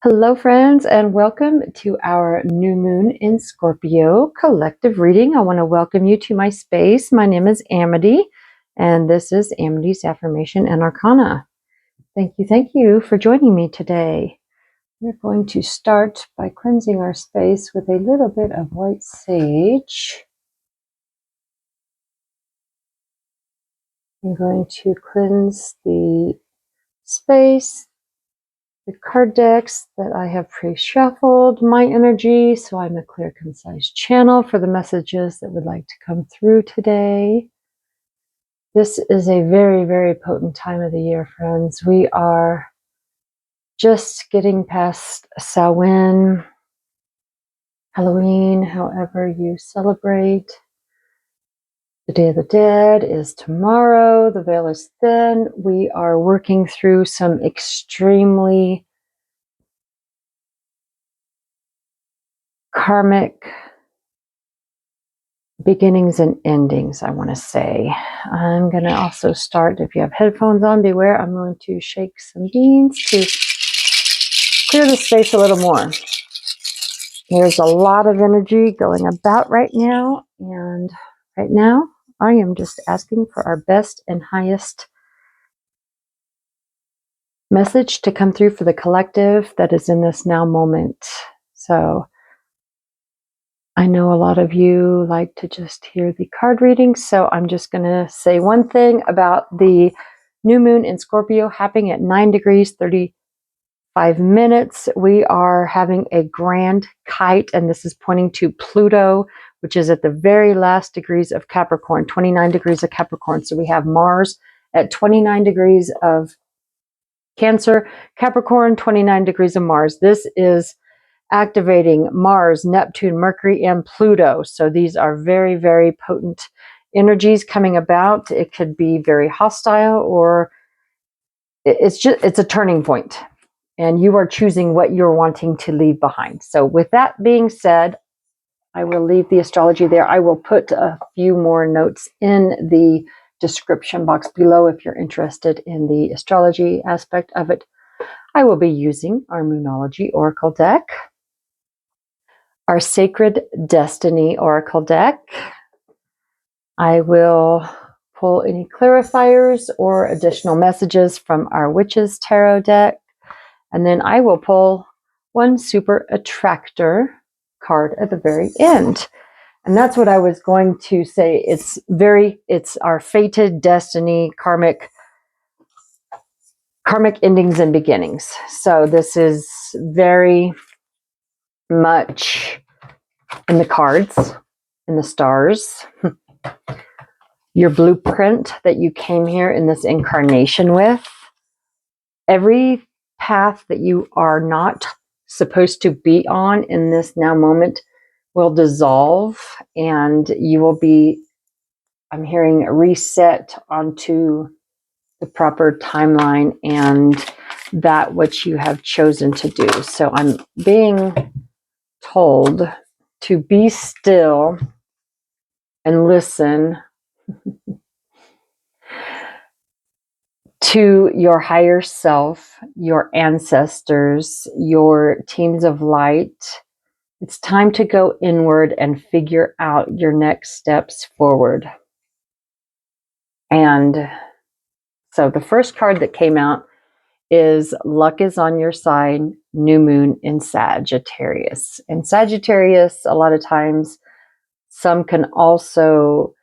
Hello, friends, and welcome to our new moon in Scorpio collective reading. I want to welcome you to my space. My name is Amity, and this is Amity's Affirmation and Arcana. Thank you for joining me today. We're going to start by cleansing our space with a little bit of white sage. I'm going to cleanse the space, the card decks that I have pre-shuffled, my energy, so I'm a clear, concise channel for the messages that would like to come through today. This is a very, very potent time of the year, friends. We are just getting past Samhain, Halloween, however you celebrate. The Day of the Dead is tomorrow. The veil is thin. We are working through some extremely karmic beginnings and endings, I want to say. I'm going to also start, if you have headphones on, beware, I'm going to shake some beans to clear the space a little more. There's a lot of energy going about right now, and right now I am just asking for our best and highest message to come through for the collective that is in this now moment. So I know a lot of you like to just hear the card readings, so I'm just going to say one thing about the new moon in Scorpio happening at 9 degrees 35 minutes. We are having a grand kite, and this is pointing to Pluto, which is at the very last degrees of Capricorn, 29 degrees of Capricorn. So we have Mars at 29 degrees of Cancer, Capricorn, 29 degrees of Mars. This is activating Mars, Neptune, Mercury, and Pluto. So these are very, very potent energies coming about. It could be very hostile, or it's a turning point, and you are choosing what you're wanting to leave behind. So with that being said, I will leave the astrology there. I will put a few more notes in the description box below if you're interested in the astrology aspect of it. I will be using our Moonology Oracle deck, our Sacred Destiny Oracle deck. I will pull any clarifiers or additional messages from our Witches Tarot deck. And then I will pull one Super Attractor card at the very end. And that's what I was going to say. It's our fated destiny, karmic endings and beginnings. So this is very much in the cards, in the stars, your blueprint that you came here in this incarnation with. Every path that you are not supposed to be on in this now moment will dissolve, and you will be, I'm hearing, reset onto the proper timeline and that which you have chosen to do. So I'm being told to be still and listen to your higher self, your ancestors, your teams of light. It's time to go inward and figure out your next steps forward. And so the first card that came out is Luck is on Your Side, New Moon in Sagittarius. And Sagittarius, a lot of times, some can also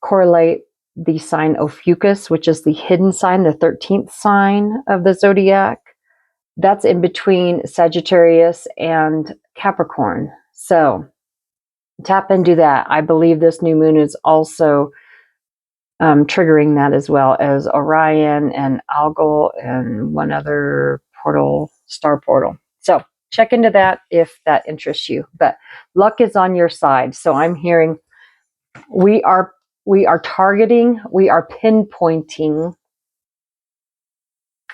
correlate the sign Ophiuchus, which is the hidden sign, the 13th sign of the zodiac. That's in between Sagittarius and Capricorn. So tap into that. I believe this new moon is also triggering that, as well as Orion and Algol and one other portal, star portal. So check into that if that interests you. But luck is on your side. So I'm hearing we are targeting, we are pinpointing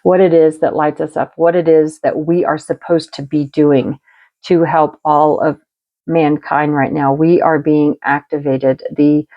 what it is that lights us up, what it is that we are supposed to be doing to help all of mankind right now. We are being activated. The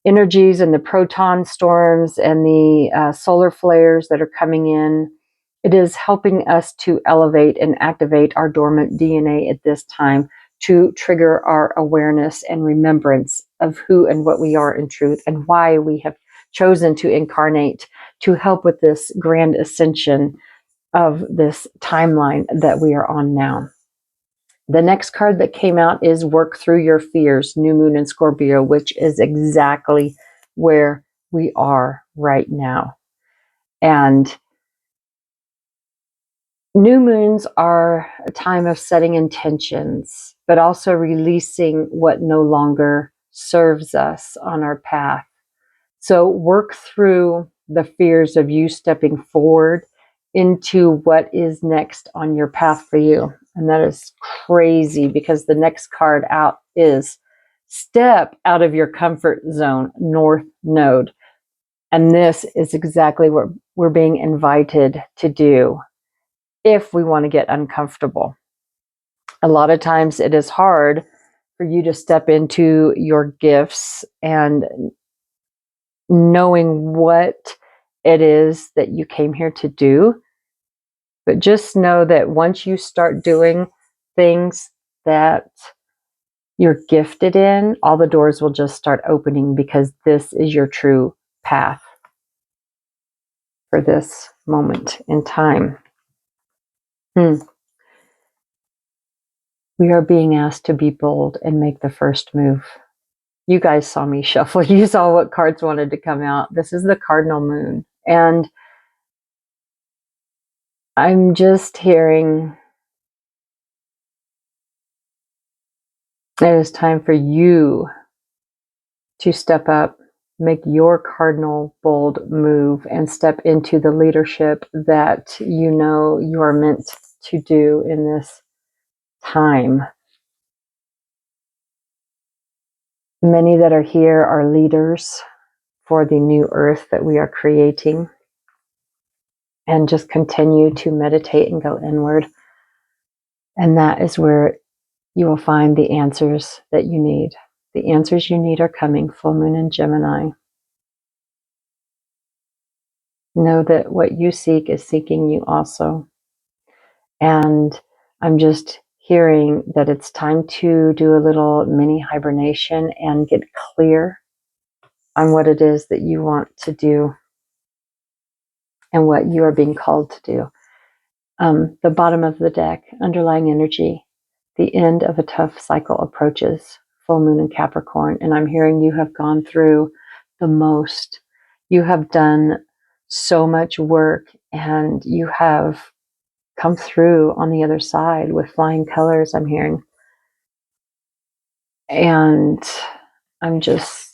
energies and the proton storms and the solar flares that are coming in It is helping us to elevate and activate our dormant DNA at this time to trigger our awareness and remembrance of who and what we are in truth and why we have chosen to incarnate to help with this grand ascension of this timeline that we are on now. The next card that came out is Work Through Your Fears, New Moon in Scorpio, which is exactly where we are right now. And new moons are a time of setting intentions, but also releasing what no longer serves us on our path. So work through the fears of you stepping forward into what is next on your path for you. And that is crazy because the next card out is Step Out of Your Comfort Zone, North Node. And this is exactly what we're being invited to do if we want to get uncomfortable. A lot of times it is hard for you to step into your gifts and knowing what it is that you came here to do. But just know that once you start doing things that you're gifted in, all the doors will just start opening because this is your true path for this moment in time. We are being asked to be bold and make the first move. You guys saw me shuffle. You saw what cards wanted to come out. This is the cardinal moon. And I'm just hearing it is time for you to step up, make your cardinal bold move, and step into the leadership that you know you are meant to do in this time. Many that are here are leaders for the new earth that we are creating. And just continue to meditate and go inward. And that is where you will find the answers that you need. The answers you need are coming, full moon in Gemini. Know that what you seek is seeking you also. And I'm just hearing that it's time to do a little mini hibernation and get clear on what it is that you want to do and what you are being called to do. The bottom of the deck, underlying energy, the end of a tough cycle approaches, full moon in Capricorn. And I'm hearing you have gone through the most. You have done so much work and you have come through on the other side with flying colors, I'm hearing. And I'm just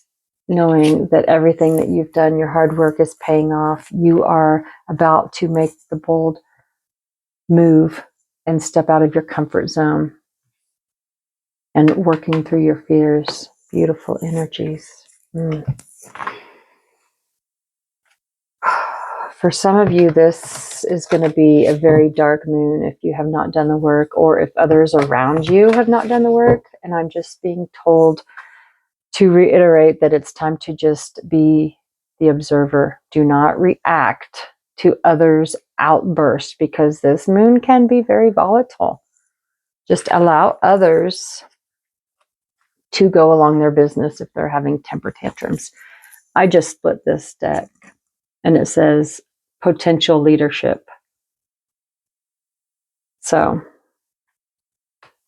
knowing that everything that you've done, your hard work is paying off. You are about to make the bold move and step out of your comfort zone and working through your fears. Beautiful energies. For some of you, this is going to be a very dark moon if you have not done the work, or if others around you have not done the work. And I'm just being told to reiterate that it's time to just be the observer. Do not react to others' outbursts because this moon can be very volatile. Just allow others to go along their business if they're having temper tantrums. I just split this deck and it says potential leadership. So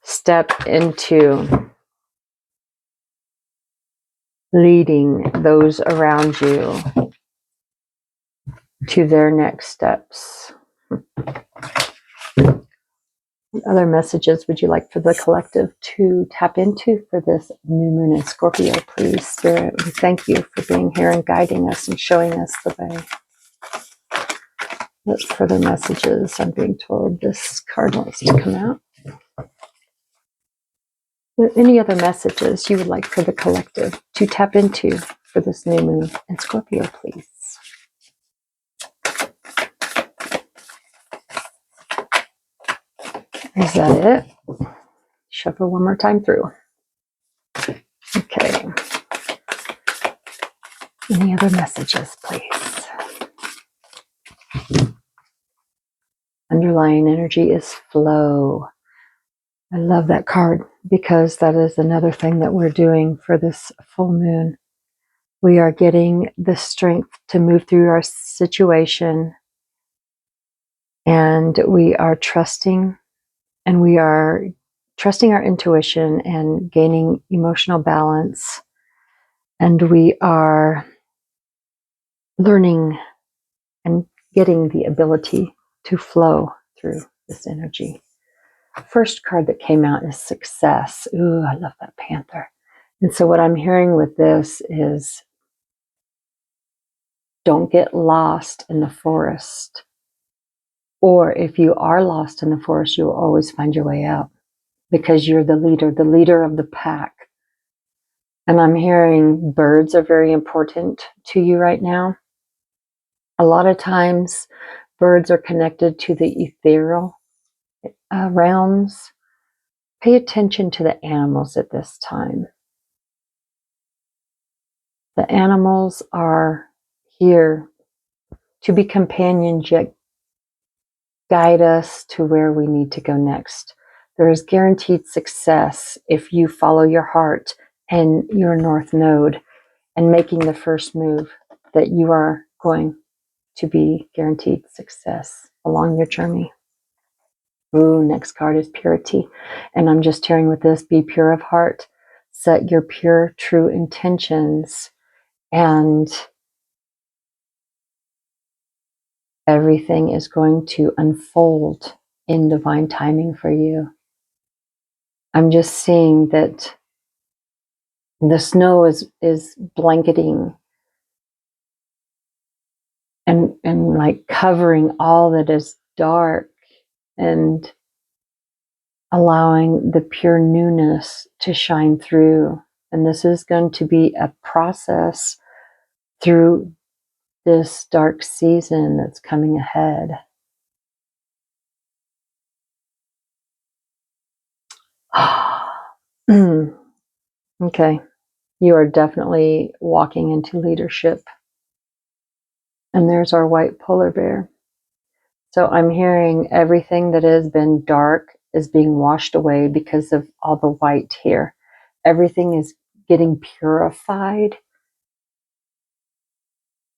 step into leading those around you to their next steps. What other messages would you like for the collective to tap into for this new moon in Scorpio, please, Spirit? We thank you for being here and guiding us and showing us the way. What further messages? I'm being told this card wants to come out. Are there any other messages you would like for the collective to tap into for this new moon in Scorpio, please? Is that it? Shuffle one more time through. Okay. Any other messages, please? Underlying energy is flow. I love that card because that is another thing that we're doing for this full moon. We are getting the strength to move through our situation, and we are trusting, and we are trusting our intuition and gaining emotional balance, and we are learning and getting the ability to flow through this energy. First card that came out is success. Ooh, I love that panther. And so what I'm hearing with this is don't get lost in the forest. Or if you are lost in the forest, you will always find your way out because you're the leader of the pack. And I'm hearing birds are very important to you right now. A lot of times birds are connected to the ethereal realms. Pay attention to the animals at this time. The animals are here to be companions, yet guide us to where we need to go next. There is guaranteed success if you follow your heart and your north node and making the first move, that you are going to be guaranteed success along your journey. Ooh, next card is purity. And I'm just hearing with this, be pure of heart, set your pure, true intentions, and everything is going to unfold in divine timing for you. I'm just seeing that the snow is blanketing and like covering all that is dark and allowing the pure newness to shine through. And this is going to be a process through this dark season that's coming ahead. Okay. You are definitely walking into leadership. And there's our white polar bear. So I'm hearing everything that has been dark is being washed away because of all the white here. Everything is getting purified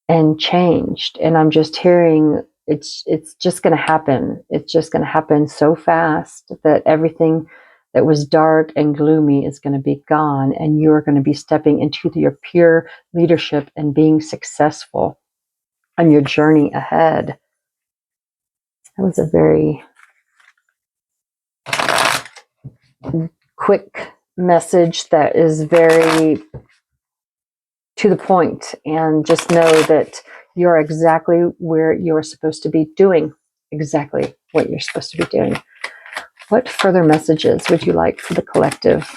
and changed. And I'm just hearing it's just going to happen. It's just going to happen so fast that everything that was dark and gloomy is going to be gone, and you're going to be stepping into your pure leadership and being successful on your journey ahead. That was a very quick message that is very to the point, and just know that you're exactly where you're supposed to be doing exactly what you're supposed to be doing. What further messages would you like for the collective?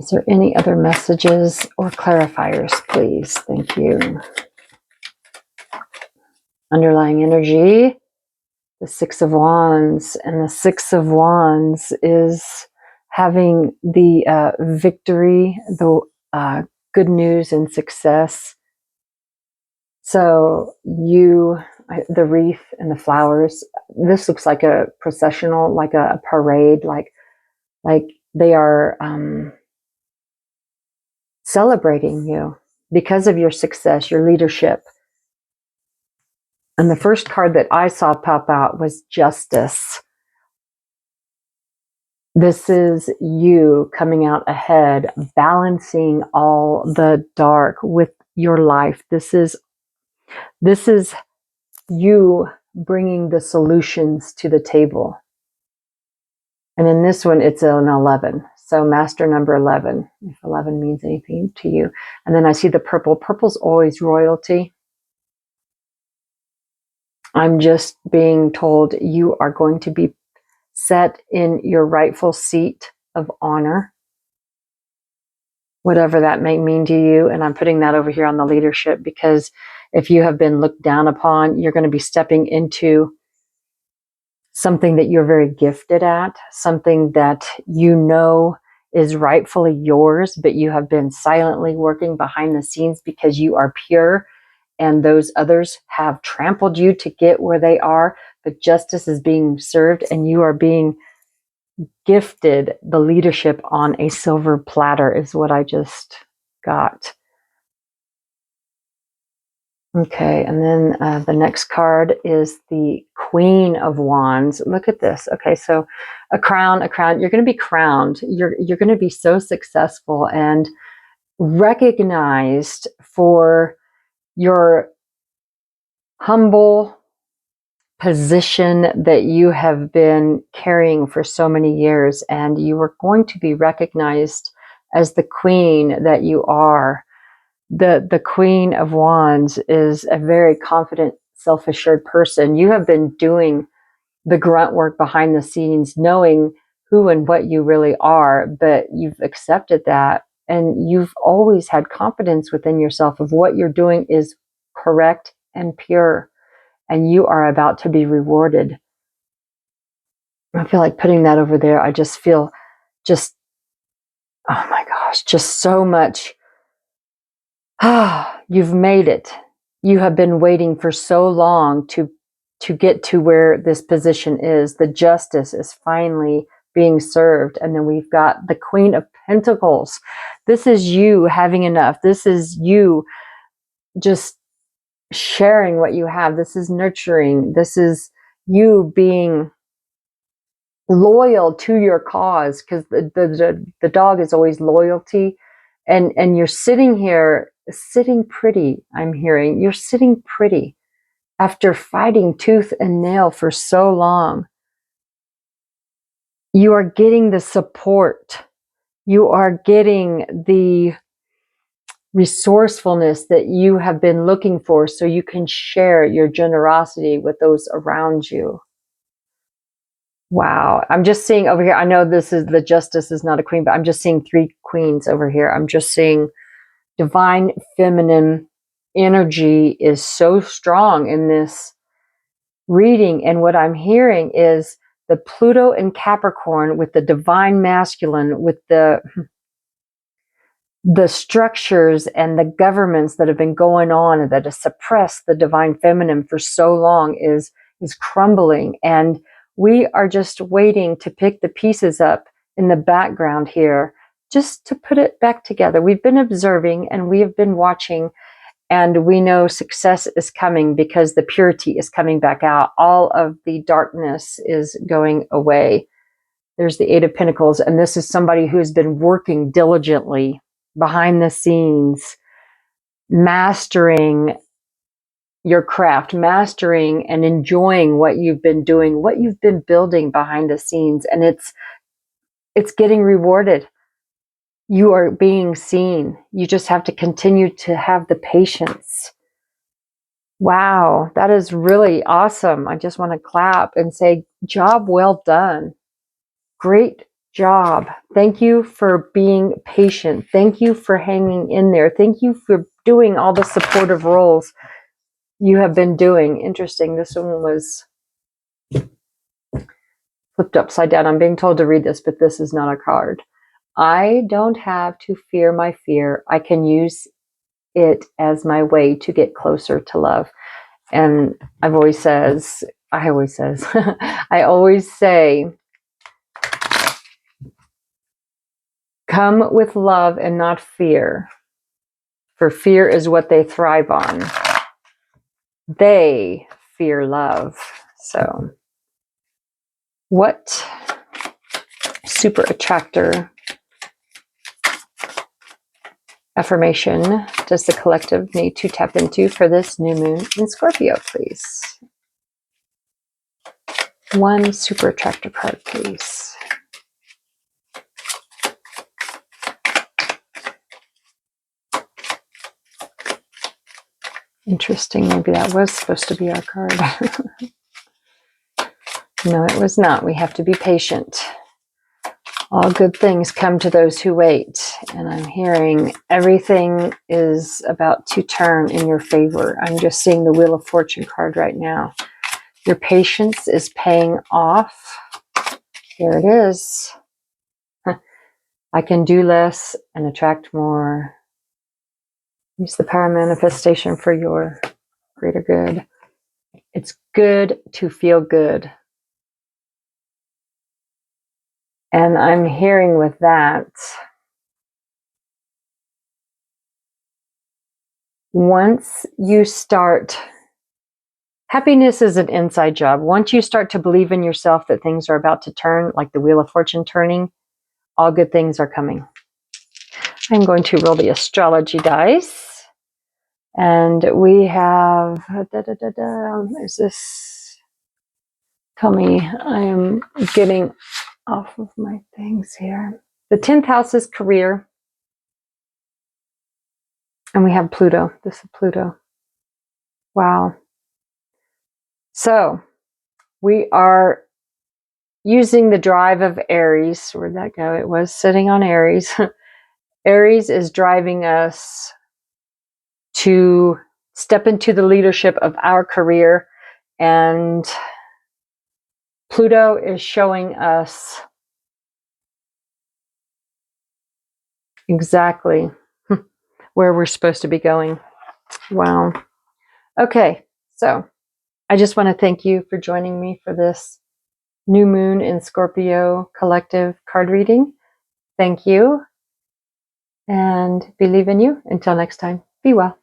Is there any other messages or clarifiers, please? Thank you. Underlying energy, the Six of Wands, and the Six of Wands is having the victory, the good news and success. So the wreath and the flowers, this looks like a processional, like a parade, like they are celebrating you because of your success, your leadership. And the first card that I saw pop out was Justice. This is you coming out ahead, balancing all the dark with your life. This is you bringing the solutions to the table. And in this one, it's an 11. So master number 11, if 11 means anything to you. And then I see the purple. Purple's always royalty. I'm just being told you are going to be set in your rightful seat of honor, whatever that may mean to you. And I'm putting that over here on the leadership, because if you have been looked down upon, you're going to be stepping into something that you're very gifted at, something that you know is rightfully yours, but you have been silently working behind the scenes because you are pure and those others have trampled you to get where they are, but justice is being served and you are being gifted the leadership on a silver platter is what I just got. Okay, and then the next card is the Queen of Wands. Look at this. Okay, so a crown. You're going to be crowned. You're going to be so successful and recognized for your humble position that you have been carrying for so many years, and you are going to be recognized as the queen that you are. The Queen of Wands is a very confident, self-assured person. You have been doing the grunt work behind the scenes, knowing who and what you really are, but you've accepted that, and you've always had confidence within yourself of what you're doing is correct and pure, and you are about to be rewarded. I feel like putting that over there. I just feel just, oh my gosh, just so much. You've made it. You have been waiting for so long to get to where this position is. The justice is finally being served. And then we've got the Queen of Pentacles. This is you having enough. This is you just sharing what you have. This is nurturing. This is you being loyal to your cause, because the dog is always loyalty. And you're sitting here, sitting pretty, I'm hearing. You're sitting pretty after fighting tooth and nail for so long. You are getting the support. You are getting the resourcefulness that you have been looking for, so you can share your generosity with those around you. Wow. I'm just seeing over here. I know this is the justice is not a queen, but I'm just seeing 3 queens over here. I'm just seeing divine feminine energy is so strong in this reading. And what I'm hearing is the Pluto and Capricorn with the divine masculine, with the structures and the governments that have been going on and that have suppressed the divine feminine for so long is crumbling. And we are just waiting to pick the pieces up in the background here, just to put it back together. We've been observing and we have been watching, and we know success is coming because the purity is coming back out. All of the darkness is going away. There's the 8 of Pentacles, and this is somebody who has been working diligently behind the scenes, mastering your craft, mastering and enjoying what you've been doing, what you've been building behind the scenes, and it's getting rewarded. You are being seen. You just have to continue to have the patience. Wow, that is really awesome. I just want to clap and say, job well done. Great job. Thank you for being patient. Thank you for hanging in there. Thank you for doing all the supportive roles you have been doing. Interesting. This one was flipped upside down. I'm being told to read this, but this is not a card. I don't have to fear my fear. I can use it as my way to get closer to love. And I always say, come with love and not fear, for fear is what they thrive on. They fear love. So, what super attractor affirmation does the collective need to tap into for this new moon in Scorpio, please? One super attractor card, please. Interesting. Maybe that was supposed to be our card. No, it was not. We have to be patient. All good things come to those who wait. And I'm hearing everything is about to turn in your favor. I'm just seeing the Wheel of Fortune card right now. Your patience is paying off. Here it is. I can do less and attract more. Use the power of manifestation for your greater good. It's good to feel good. And I'm hearing with that, once you start, happiness is an inside job. Once you start to believe in yourself that things are about to turn, like the Wheel of Fortune turning, all good things are coming. I'm going to roll the astrology dice. And we have, is this, tell me, I am getting off of my things here. The 10th house is career. And we have Pluto. This is Pluto. Wow. So we are using the drive of Aries. Where'd that go? It was sitting on Aries. Aries is driving us to step into the leadership of our career. And Pluto is showing us exactly where we're supposed to be going. Wow. Okay, so I just want to thank you for joining me for this new moon in Scorpio collective card reading. Thank you and believe in you. Until next time, be well.